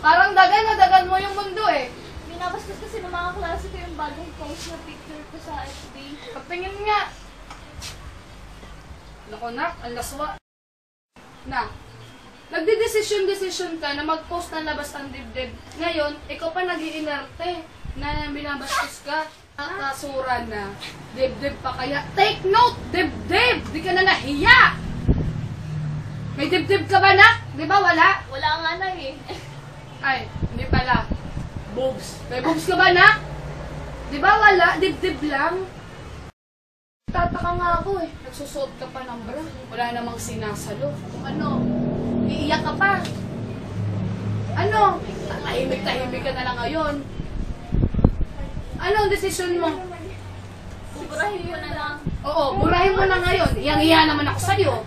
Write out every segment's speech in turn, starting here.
Parang dagan na dagan mo yung mundo eh. Binabastos kasi ng mga klase ko yung bagong post na picture ko sa FB. Kaptingin nga. Naku nak, ang laswa. Na, nagdidesisyon ka na mag-post ng labas ang dibdib. Ngayon, ikaw pa nag-iinerte na binabastos ka. Nakasura na. Dibdib pa kaya. Take note, dibdib! Di ka na nahiya! May dibdib ka ba nak? Di ba wala? Wala nga na eh. Ay, hindi pala. Boobs. May boobs ka ba nak? Di ba wala? Dibdib lang. Tataka nga ako eh. Nagsusuot ka pa ng bra. Wala namang sinasalo. Kung ano, iiyak ka pa. Ano? Tahimik ka na lang ngayon. Ano ang desisyon mo? Burahin ko na lang. Oo, burahin mo na ngayon. Iyang-iya naman ako sa'yo.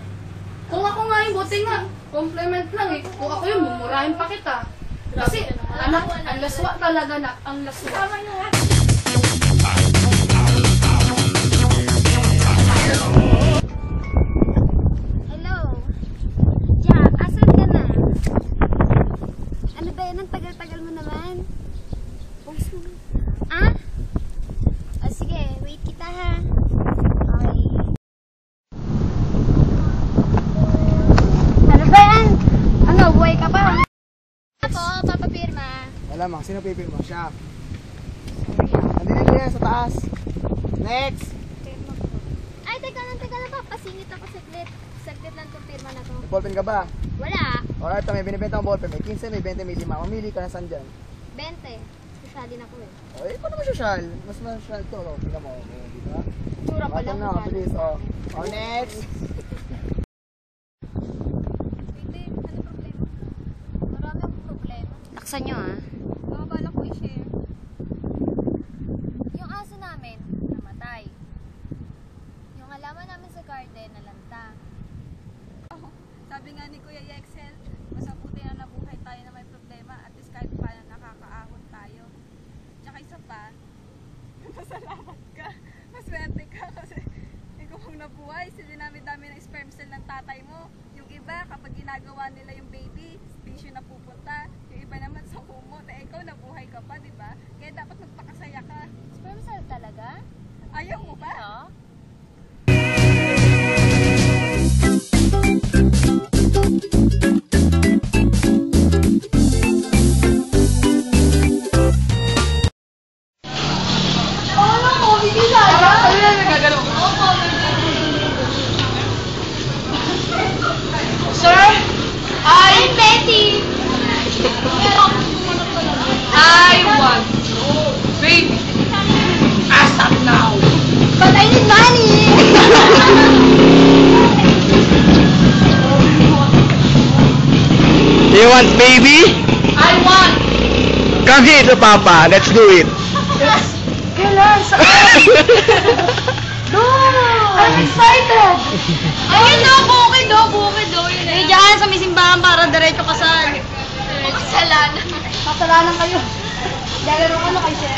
Kung ako nga yung buti nga, compliment lang eh. Kung ako yung mumurahin pa kita. Kasi, anak, ang laswa talaga na. Ang laswa. Tama nyo nga. Hello? Jack, asan ka na? Ano ba yan? Ang tagal-tagal mo naman. Post mo. Ah? O sige, wait kita ha. Okay. Ano ba yan? Ano, buhay ka pa? Ako, papapirma. Wala mang, sino pipirma? Siya. Andito yan sa taas. Next! Ay, teka lang, papasingit ako saglit. Saglit lang itong pirma na to. May ballpen ka ba? Wala. Alright, may binibenta akong ballpen. May 15, may 20, may 5. Mamili ka na saan dyan. 20. Social din ako eh. O, eh, paano mo social? Mas social to. O, tingnan mo. O, di ba? Tsura pa lang. na, bilis. O, next! Ano problema? Marami akong problema. Laksan nyo ah. Mga bala ko i-share. Yung aso namin, namatay. Yung halaman namin sa garden, nalanta. Sabi nga ni Kuya Yexel, mas mabuti na nabuhay tayo na may problema at least kahit paano nakakaahon tayo. Tsaka isa pa, masalamat ka. Maswerte ka kasi ikaw ang nabuhay. Sila dami ng sperm cell ng tatay mo. Yung iba, kapag ginagawa nila yung baby, station na pupunta. Yung iba naman sa kumot. Eh, ikaw nabuhay ka pa, di ba? Kaya dapat magpakasaya ka. Sperm cell talaga? Ayaw mo ba? Oo. Sir, I'm Betty! I want baby. As of now. But I need money! You want baby? I want. Come here to Papa. Let's do it. Kailan? Saan? I'm excited. Ayun na, bukid o. Yun eh, dyan sa may simbahan para diretso kasal. Kasalanan. Kasalanan kayo. Lalaro ko na kay Sir.